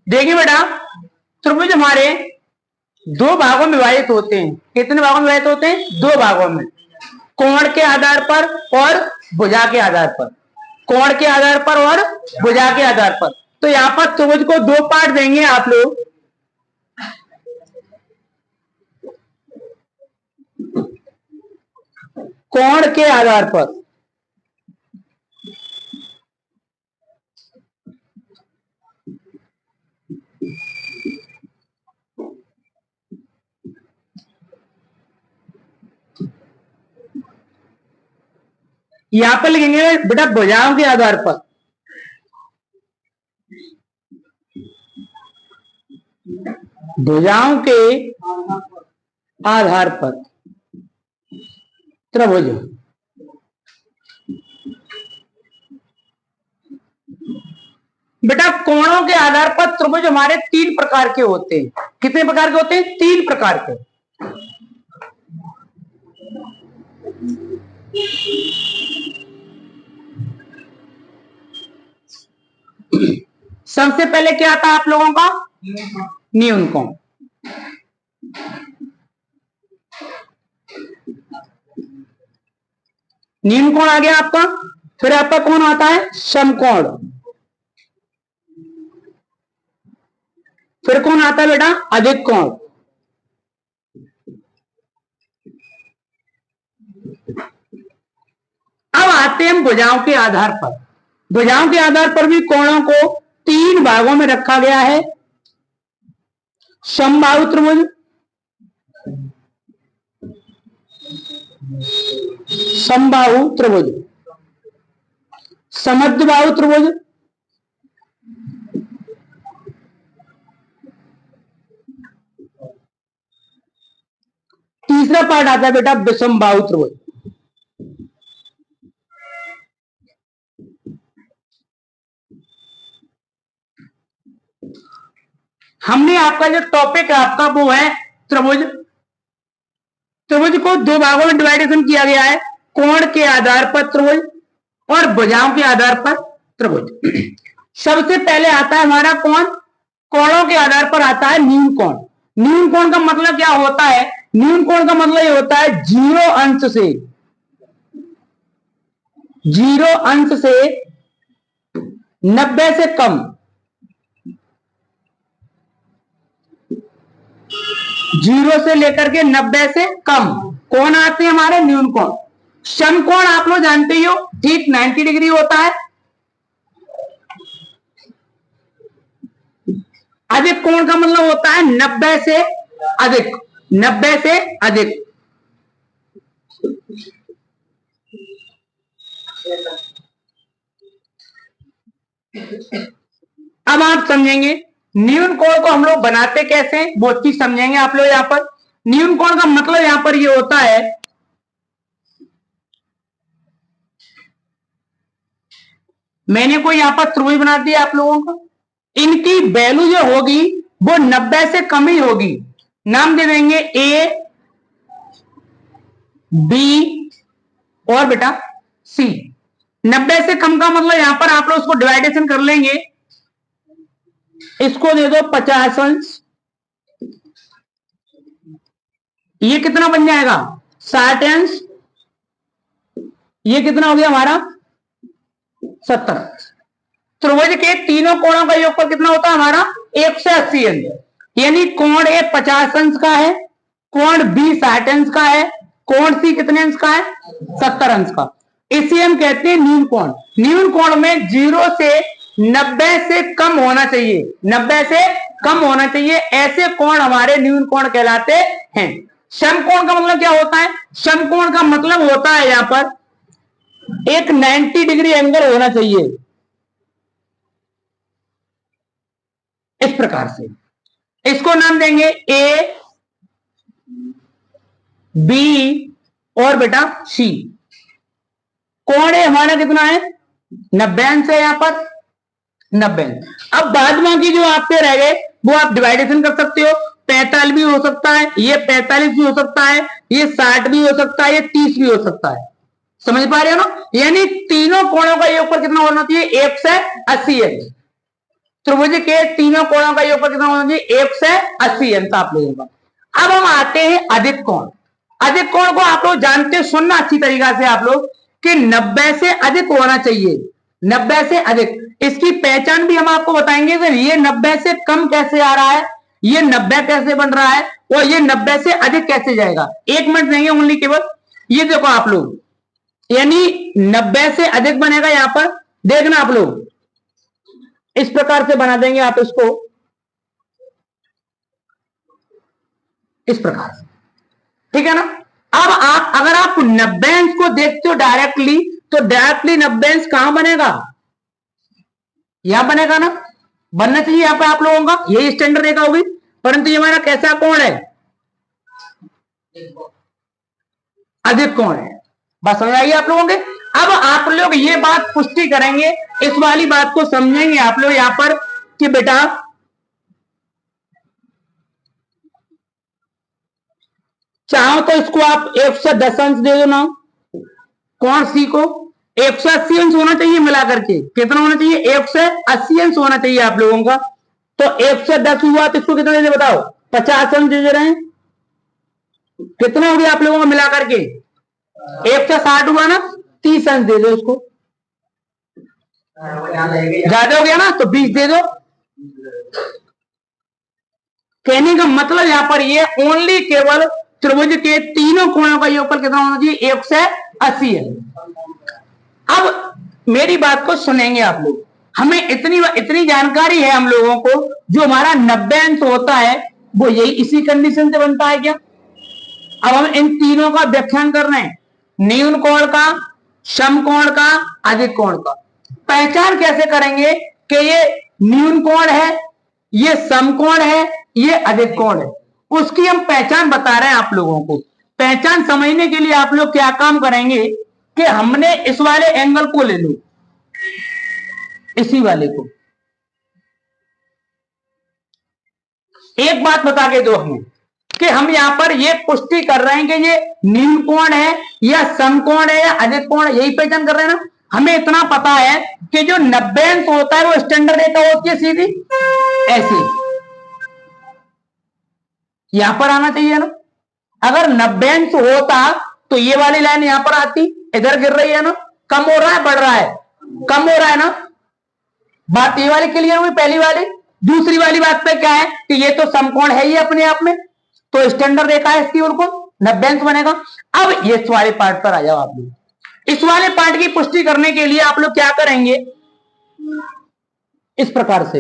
देखिए बेटा, त्रिभुज हमारे दो भागों में विभाजित होते हैं। कितने भागों में विभाजित होते हैं? दो भागों में, कोण के आधार पर और भुजा के आधार पर। कोण के आधार पर और भुजा के आधार पर। तो यहां पर त्रिभुज को दो पार्ट देंगे आप लोग। कोण के आधार पर यहां पर लिखेंगे बेटा भुजाओं के आधार पर। भुजाओं के आधार पर त्रिभुज। बेटा कोणों के आधार पर त्रिभुज हमारे तीन प्रकार के होते हैं। कितने प्रकार के होते हैं? तीन प्रकार के। सबसे पहले क्या आता है आप लोगों का? न्यून कोण। न्यून कोण आ गया आपका। फिर आपका कौन आता है? समकोण। फिर कौन आता है बेटा? अधिक कोण। अब आते हैं भुजाओं के आधार पर। भुजाओं के आधार पर भी कोणों को तीन भागों में रखा गया है। समबाहु त्रिभुज, समबाहु त्रिभुज, समद्विबाहु त्रिभुज, तीसरा पार्ट आता है बेटा विषमबाहु त्रिभुज। हमने आपका जो टॉपिक है आपका वो है त्रिभुज। त्रिभुज को दो भागों में डिवाइडेशन किया गया है। कोण के आधार पर त्रिभुज और भुजाओं के आधार पर त्रिभुज। सबसे पहले आता है हमारा कोण। कोणों के आधार पर आता है न्यून कोण। न्यून कोण का मतलब क्या होता है? न्यून कोण का मतलब ये होता है जीरो अंश से, जीरो अंश से 90 से कम, जीरो से लेकर के 90 से कम कौन आते हैं हमारे? न्यून कोण। समकोण आप लोग जानते ही हो, ठीक 90 डिग्री होता है। अधिक कोण का मतलब होता है 90 से अधिक, 90 से अधिक। अब आप समझेंगे न्यून कोण को हम लोग बनाते कैसे, वो चीज समझेंगे आप लोग। यहां पर न्यून कोण का मतलब यहां पर ये होता है, मैंने कोई यहां पर त्रिभुज बना दिया आप लोगों को, इनकी वैल्यू जो होगी वो 90 से कम ही होगी। नाम दे देंगे ए, बी और बेटा सी। 90 से कम का मतलब यहां पर आप लोग उसको डिवाइडेशन कर लेंगे। इसको दे दो 50 अंश, ये कितना बन जाएगा? 60 अंश। ये कितना हो गया हमारा? 70। त्रिभुज के तीनों कोणों का योगफल कितना होता है हमारा? 180 अंश। यानी कोण ए 50 अंश का है, कोण बी 60 अंश का है, कोण सी कितने अंश का है? 70 अंश का। इसे हम कहते हैं न्यून कोण। न्यून कोण में 0 से 90 से कम होना चाहिए, 90 से कम होना चाहिए। ऐसे कोण हमारे न्यून कोण कहलाते हैं। समकोण का मतलब क्या होता है? समकोण का मतलब होता है यहां पर एक 90 डिग्री एंगल होना चाहिए, इस प्रकार से। इसको नाम देंगे ए, बी और बेटा सी। कोण है हमारा कितना है? 90 अंश है यहां पर, 90 अंश। अब बाद में की जो आपके रह गए वो आप डिवाइडेशन कर सकते हो। 45 भी हो सकता है, ये 45 भी हो सकता है, ये 60 भी हो सकता है, ये 30 भी हो सकता है। समझ पा रहे हो ना? यानी तीनों कोणों का योगफल कितना होना चाहिए? 180 अंश। त्रिभुज के तीनों कोणों का योगफल कितना होना चाहिए? 180 अंश आप लोगों का। अब हम आते हैं अधिक कोण। अधिक कोण को आप लोग जानते हो, सुनना अच्छी तरीका से आप लोग, कि 90 से अधिक होना चाहिए, 90 से अधिक। इसकी पहचान भी हम आपको बताएंगे कि ये 90 से कम कैसे आ रहा है, ये 90 कैसे बन रहा है, और ये 90 से अधिक कैसे जाएगा। 1 मिनट देंगे ओनली केवल। ये देखो आप लोग, यानी 90 से अधिक बनेगा यहां पर, देखना आप लोग इस प्रकार से बना देंगे आप इसको, इस प्रकार से, ठीक है ना। अब आप अगर आप 90 अंश को देखते हो डायरेक्टली, तो डायरेक्टली 90 अंश कहां बनेगा? यहां बनेगा ना, बनना चाहिए यहां पर आप लोगों का, यही स्टैंडर्ड रेखा होगी। परंतु ये हमारा कैसा कोण है? अधिक कोण है। बस समझ आइए आप लोगों के। अब आप लोग ये बात पुष्टि करेंगे, इस वाली बात को समझेंगे आप लोग यहां पर, कि बेटा चाहो तो इसको आप 110 अंश दे दो ना, कोण सी को 180 अंश होना चाहिए मिलाकर के। कितना होना चाहिए? 180 अंश होना चाहिए आप लोगों का। तो 110 हुआ तो इसको कितना दे दे बताओ? 50 अंश दे रहे हैं। कितना हो गया आप लोगों को मिलाकर के? 160 हुआ ना, 30 अंश दे दो इसको। ज्यादा हो गया ना, तो 20 दे दो। कहने का मतलब यहां पर ये ओनली केवल त्रिभुज के तीनों कोणों का योगफल कितना होना चाहिए? 180 है। अब मेरी बात को सुनेंगे आप लोग। हमें इतनी जानकारी है हम लोगों को, जो हमारा 90 अंश होता है वो यही इसी कंडीशन से बनता है क्या? अब हम इन तीनों का व्याख्यान कर रहे हैं, न्यून कोण का, समकोण का, अधिक कोण का। पहचान कैसे करेंगे कि ये न्यून कोण है, ये समकोण है, ये अधिक कोण है, उसकी हम पहचान बता रहे हैं आप लोगों को। पहचान समझने के लिए आप लोग क्या काम करेंगे कि हमने इस वाले एंगल को ले लो, इसी वाले को। एक बात बता के दो हमें कि हम यहां पर ये पुष्टि कर रहे हैं कि ये न्यून कोण है या समकोण है या अधिक कोण है, यही पहचान कर रहे हैं ना। हमें इतना पता है कि जो 90 अंश होता है वो स्टैंडर्ड रेखा होती है सीधी ऐसी, यहां पर आना चाहिए ना। अगर 90 अंश होता तो ये वाली लाइन यहां पर आती, इधर गिर रही है ना। कम हो रहा है बढ़ रहा है? कम हो रहा है ना। बात ये वाली क्लियर हुई, पहली वाली। दूसरी वाली बात पे क्या है कि ये तो समकोण है ही अपने आप में, तो स्टैंडर्ड रेखा है इसकी, बिल्कुल 90 अंश बनेगा। अब ये इस वाले पार्ट पर आ जाओ आप लोग। इस वाले पार्ट की पुष्टि करने के लिए आप लोग क्या करेंगे, इस प्रकार से।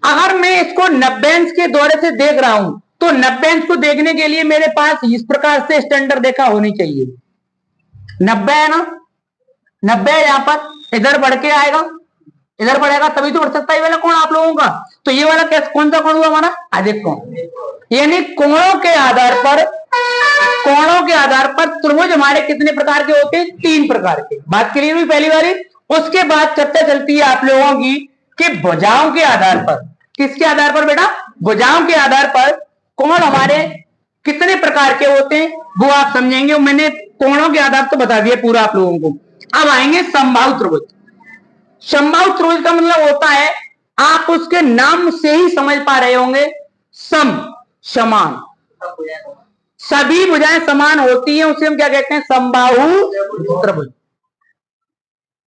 अगर मैं इसको 90 अंश के दौरे से देख रहा हूं, तो 90 अंश को देखने के लिए मेरे पास इस प्रकार से स्टैंडर्ड रेखा होनी चाहिए। 90 है ना, 90 यहां पर, इधर बढ़ के आएगा, इधर बढ़ेगा तभी तो बढ़ सकता है ये वाला कोण आप लोगों का। तो ये वाला कैसे, कौन सा कोण हुआ हमारा? अधिक कोण। यानी कोणों के आधार पर, कोणों के आधार पर त्रिभुज हमारे कितने प्रकार के होते हैं? 3 प्रकार के। बात क्लियर हुई पहली वाली। उसके बाद चर्चा चलती है आप लोगों की कि भुजाओं के आधार पर। किसके आधार पर बेटा? भुजाओं के आधार पर कोण हमारे कितने प्रकार के होते हैं वो आप समझेंगे। मैंने कोणों के आधार तो बता दिया पूरा आप लोगों को। अब आएंगे समबाहु त्रिभुज। समबाहु त्रिभुज का मतलब होता है, आप उसके नाम से ही समझ पा रहे होंगे, सम, समान, सभी भुजाएं समान होती हैं, उसे हम क्या कहते हैं? समबाहु त्रिभुज।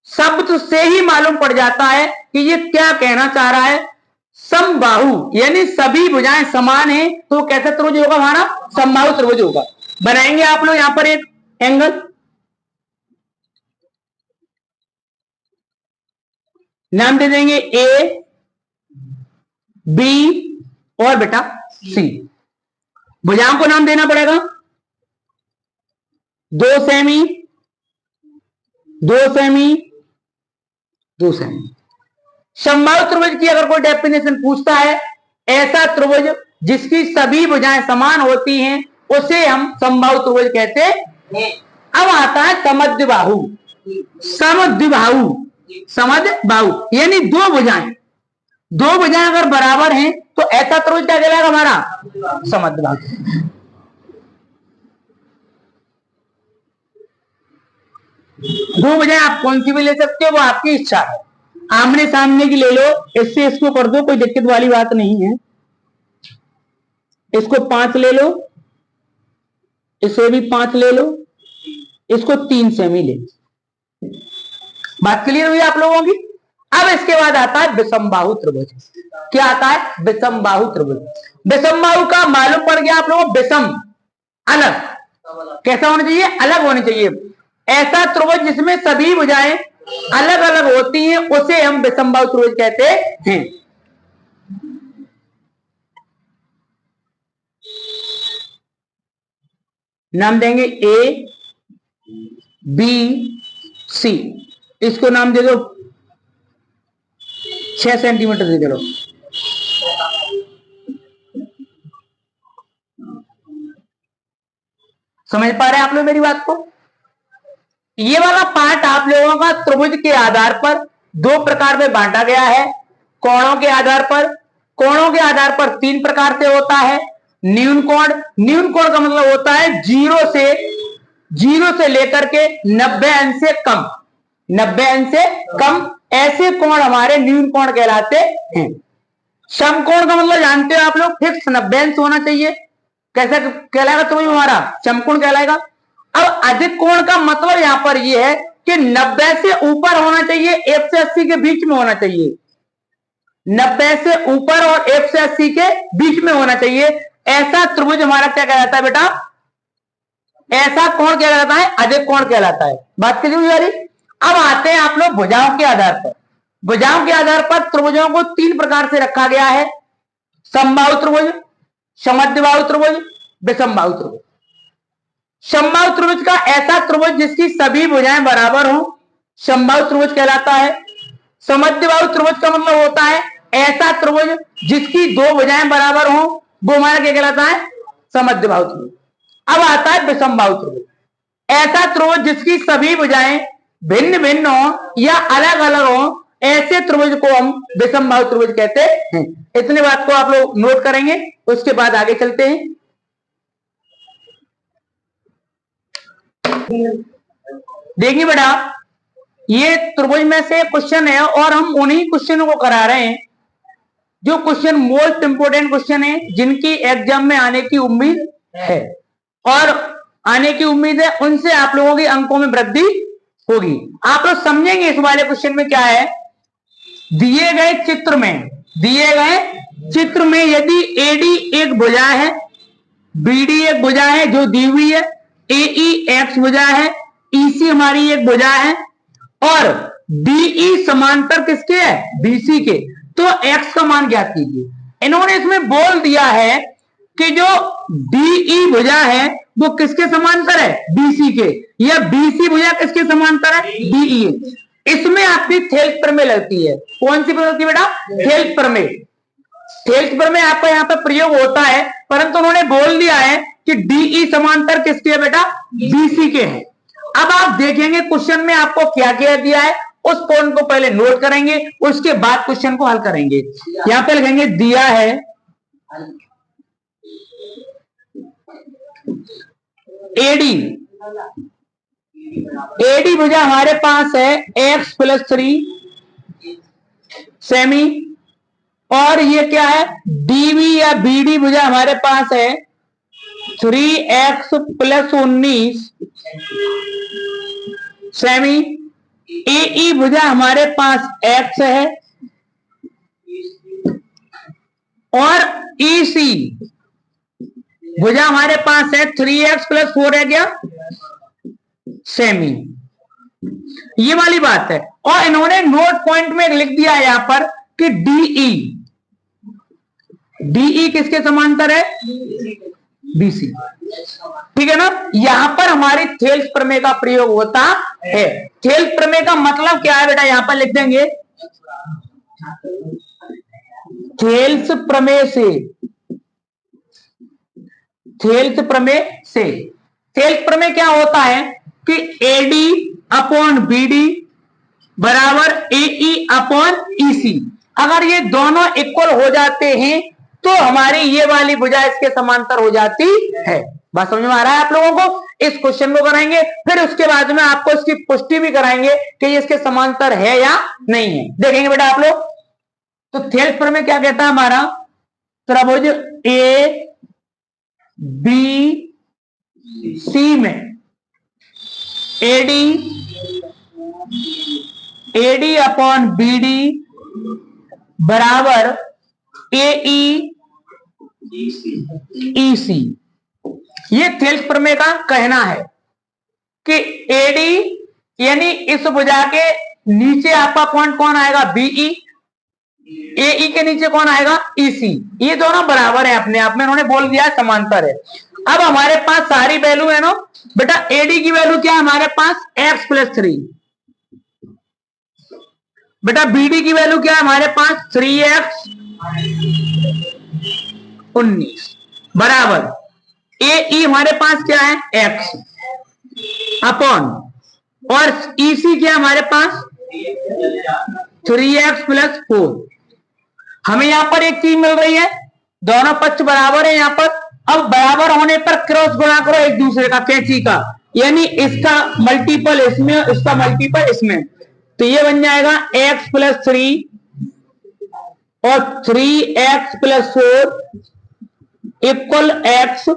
शब्द से ही मालूम पड़ जाता है कि ये क्या कहना चाह रहा है। समबाहु यानी सभी भुजाएं समान है, तो कैसा त्रिभुज होगा हमारा? समबाहु त्रिभुज होगा। बनाएंगे आप लोग यहां पर एक एंगल, नाम दे देंगे ए, बी और बेटा सी। भुजाओं को नाम देना पड़ेगा, 2 सेमी, 2 सेमी, 2 सेमी। समबाहु त्रिभुज की अगर कोई डेफिनेशन पूछता है, ऐसा त्रिभुज जिसकी सभी भुजाएं समान होती हैं उसे हम समबाहु त्रिभुज कहते हैं। अब आता है समद्विबाहु। समद्विबाहु, समद्विबाहु यानी 2 भुजाएं, 2 भुजाएं अगर बराबर हैं तो ऐसा त्रिभुज क्या कहलाएगा हमारा? समद्विबाहु। दो भुजाएं आप कौन सी भी ले सकते हो, वो आपकी इच्छा है। आमने सामने की ले लो, इससे इसको कर दो, कोई दिक्कत वाली बात नहीं है। इसको 5 ले लो, इसे भी 5 ले लो, इसको 3 सेमी ले लो। बात क्लियर हुई आप लोगों की। अब इसके बाद आता है विषमबाहु त्रिभुज। क्या आता है? विषमबाहु त्रिभुज। विषमबाहु का मालूम पड़ गया आप लोगों को, विषम अलग कैसा होना चाहिए? अलग होनी चाहिए। ऐसा त्रिभुज जिसमें सभी भुजाएं अलग अलग होती हैं उसे हम विषमबाहु त्रिभुज कहते हैं। नाम देंगे ए बी सी, इसको नाम दे दो 6 सेंटीमीटर दे दो। समझ पा रहे हैं आप लोग मेरी बात को? ये वाला पार्ट आप लोगों का त्रिभुज के आधार पर दो प्रकार में बांटा गया है। कोणों के आधार पर, कोणों के आधार पर 3 प्रकार से होता है। न्यून कोण, न्यून कोण का मतलब होता है जीरो से लेकर के 90 अंश से कम, 90 अंश से कम, ऐसे कोण हमारे न्यून कोण कहलाते हैं। समकोण का मतलब जानते हो आप लोग, फिक्स 90 अंश होना चाहिए। कैसा कहलाएगा त्रिभुज हमारा? समकोण कहलाएगा। अब अधिक कोण का मतलब यहां पर यह है कि 90 से ऊपर होना चाहिए, 1 से 80 के बीच में होना चाहिए। 90 से ऊपर और 1 से 80 के बीच में होना चाहिए। ऐसा त्रिभुज हमारा क्या कहलाता है बेटा? ऐसा कोण कहलाता है, अधिक कोण कहलाता है। बात कीजिए। अब आते हैं आप लोग भुजाओं के आधार पर। भुजाओं के आधार पर त्रिभुजों को 3 प्रकार से रखा गया है। समबाहु त्रिभुज, समद्विबाहु त्रिभुज, विषमबाहु त्रिभुज। समबाहु त्रिभुज का ऐसा त्रिभुज जिसकी सभी भुजाएं बराबर हो, समबाहु त्रिभुज कहलाता है। समद्विबाहु त्रिभुज का मतलब होता है ऐसा त्रिभुज जिसकी 2 भुजाएं बराबर हो, वो हमारा क्या कहलाता है? समद्विबाहु त्रिभुज। अब आता है विषमबाहु त्रिभुज। ऐसा त्रिभुज जिसकी सभी भुजाएं भिन्न भिन्न हो या अलग अलग हो, ऐसे त्रिभुज को हम विषमबाहु त्रिभुज कहते हैं। इतने बात को आप लोग नोट करेंगे, उसके बाद आगे चलते हैं। देखिए बेटा, ये त्रिभुज में से क्वेश्चन है और हम उन्हीं क्वेश्चनों को करा रहे हैं जो क्वेश्चन मोस्ट इंपोर्टेंट क्वेश्चन है, जिनकी एग्जाम में आने की उम्मीद है और आने की उम्मीद है, उनसे आप लोगों के अंकों में वृद्धि होगी। आप लोग समझेंगे इस वाले क्वेश्चन में क्या है। दिए गए चित्र में यदि एडी एक भुजा है, बीडी एक भुजा है जो दी हुई है, एई एक्स भुजा है, ईसी हमारी एक भुजा है और डीई समांतर किसके है? बीसी के, तो एक्स का मान ज्ञात कीजिए। इन्होंने इसमें बोल दिया है कि जो डीई भुजा है वो किसके समांतर है? बीसी के, या बीसी भुजा किसके समांतर है? डीई। इसमें आपकी थेल्स प्रमेय लगती है। कौन सी लगती है बेटा? थेल्स प्रमेय। थेल्स प्रमेय आपका यहाँ पे प्रयोग होता है, परंतु उन्होंने बोल दिया है कि डीई समांतर किसके है बेटा? बीसी के हैं। अब आप देखेंगे क्वेश्चन में आपको क्या क्या दिया है, उस पॉइंट को पहले नोट करेंगे, उसके बाद क्वेश्चन को हल करेंगे। यहां पे लिखेंगे दिया है एडी, एडी भुजा हमारे पास है x+3 सेमी, और ये क्या है? डीबी या बीडी भुजा हमारे पास है 3x+19 सेमी। एई भुजा हमारे पास x है और ईसी भुजा हमारे पास है 3x+4 है क्या? सेमी। ये वाली बात है। और इन्होंने नोट पॉइंट में लिख दिया है यहां पर कि डीई किसके समांतर है? बीसी। ठीक है ना? यहां पर हमारी थेल्स प्रमेय का प्रयोग होता है। थेल्स प्रमेय का मतलब क्या है बेटा? यहां पर लिख देंगे थेल्स प्रमेय से, थेल्स प्रमेय से। थेल्स प्रमेय क्या होता है कि एडी अपॉन बीडी बराबर एई अपॉन ईसी। अगर ये दोनों इक्वल हो जाते हैं तो हमारी ये वाली भुजा इसके समांतर हो जाती है। बात समझ में आ रहा है आप लोगों को? इस क्वेश्चन को कराएंगे, फिर उसके बाद में आपको इसकी पुष्टि भी कराएंगे कि ये इसके समांतर है या नहीं है। देखेंगे बेटा आप लोग। तो थेल्स प्रमेय क्या कहता है? हमारा त्रिभुज ए बी सी में एडी अपॉन बीडी बराबर एई ईसी। ये थेल्स प्रमेय का कहना है कि एडी यानी इस भुजा के नीचे आपका कौन कौन आएगा? बीई। एई के नीचे कौन आएगा? ईसी। ये दोनों बराबर है अपने आप में, उन्होंने बोल दिया समांतर है। अब हमारे पास सारी वैल्यू है ना बेटा। एडी की वैल्यू क्या है हमारे पास? x + 3। बेटा बीडी की वैल्यू क्या है हमारे पास? 3x 19 बराबर ए हमारे पास क्या है? x अपॉन, और ईसी क्या हमारे पास? 3x + 4। हमें यहां पर एक चीज मिल रही है, दोनों पक्ष बराबर है यहां पर। अब बराबर होने पर क्रॉस गुणा करो एक दूसरे का, कैंची का, यानी इसका मल्टीपल इसमें, इसका मल्टीपल इसमें। तो ये बन जाएगा x + 3 और 3x + 4 इक्वल x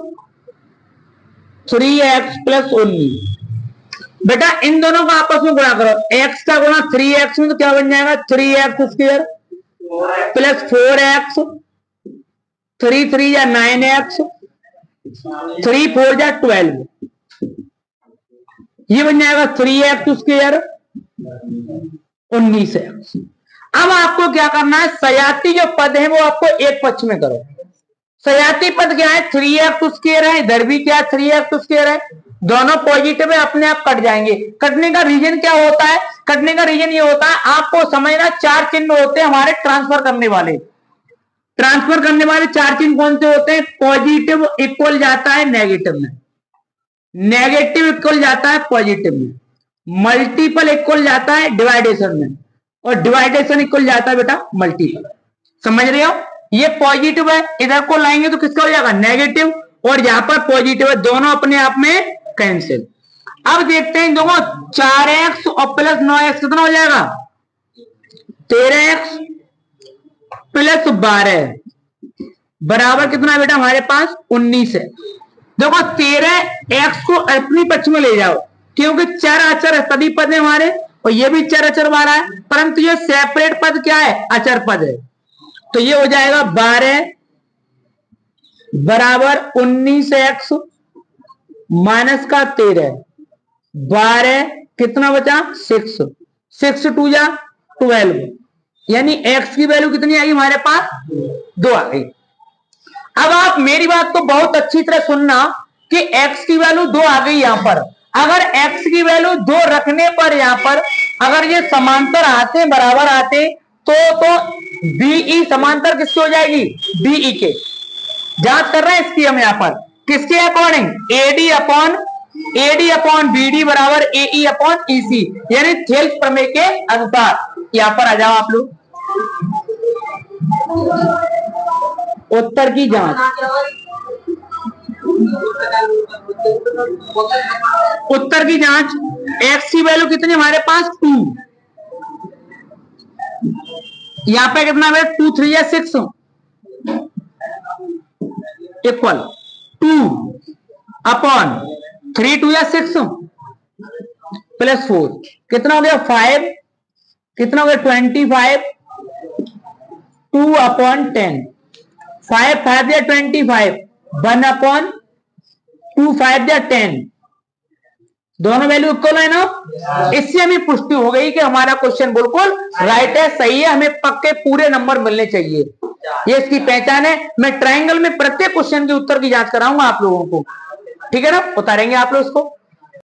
3x + 19। बेटा इन दोनों को आपस में गुणा करो, x का गुणा 3x में तो क्या बन जाएगा? 3x² + 4x, 3 3 या 9x, 3 4 या 12, ये बन जाएगा 3x² 19x। अब आपको क्या करना है? सजाती जो पद है वो आपको एक पक्ष में करो। सजाती पद क्या है? 3x² है, इधर भी क्या 3x² है, दोनों पॉजिटिव है, अपने आप कट जाएंगे। कटने का रीजन क्या होता है? कटने का रीजन ये होता है, आपको समझना, चार चिन्ह होते हैं हमारे ट्रांसफर करने वाले। ट्रांसफर करने वाले चार चिन्ह कौन से होते हैं? पॉजिटिव इक्वल जाता है नेगेटिव में, नेगेटिव इक्वल जाता है पॉजिटिव में, मल्टीपल इक्वल जाता है डिवाइडेशन में, और डिवाइडेशन इक्वल जाता है बेटा मल्टीपल। समझ रहे हो? ये पॉजिटिव है, इधर को लाएंगे तो किसका हो जाएगा? नेगेटिव, और यहां पर पॉजिटिव है, दोनों अपने आप में कैंसिल। अब देखते हैं दोनों, 4x और प्लस 9x कितना हो जाएगा? 13x + 12 बराबर कितना है बेटा हमारे पास? 19 है। देखो 13x को अपनी पक्ष में ले जाओ, क्योंकि चर अचर तभी पद है हमारे, और ये भी चर अचर वाला है, परंतु ये सेपरेट पद क्या है? अचर पद है। तो ये हो जाएगा 12 बराबर 19x माइनस का 13, 12 कितना बचा? 6, 6 2 या 12, यानी x की वैल्यू कितनी आई हमारे पास? 2 आ गई। अब आप मेरी बात को बहुत अच्छी तरह सुनना कि x की वैल्यू 2 आ गई यहां पर। अगर x की वैल्यू 2 रखने पर यहां पर अगर ये समांतर आते, बराबर आते, तो बीई समांतर किसकी हो जाएगी? बीई के। जांच कर रहे हैं इसकी हम यहां पर, किसके अकॉर्डिंग? एडी अपॉन बीडी बराबर एई अपॉन ईसी, यानी थेल्स प्रमेय के अनुसार। यहां पर आ जाओ आप लोग, उत्तर की जांच। उत्तर की जांच, x की वैल्यू कितनी हमारे पास? 2। यहां पे कितना है? 2 3 या 6 इक्वल 2 अपॉन 3 2 या 6 + 4 कितना हो गया? 5, कितना हो गया? 25, 2 अपॉन 10, 5 5 या 25, 1 अपॉन 2 5 या 10, दोनों वैल्यू इक्वल है ना। इससे हमें पुष्टि हो गई कि हमारा क्वेश्चन बिल्कुल राइट है, सही है, हमें पक्के पूरे नंबर मिलने चाहिए। ये इसकी पहचान है। मैं ट्रायंगल में प्रत्येक क्वेश्चन के उत्तर की जांच कराऊंगा आप लोगों को, ठीक है ना? उतारेंगे आप लोग उसको।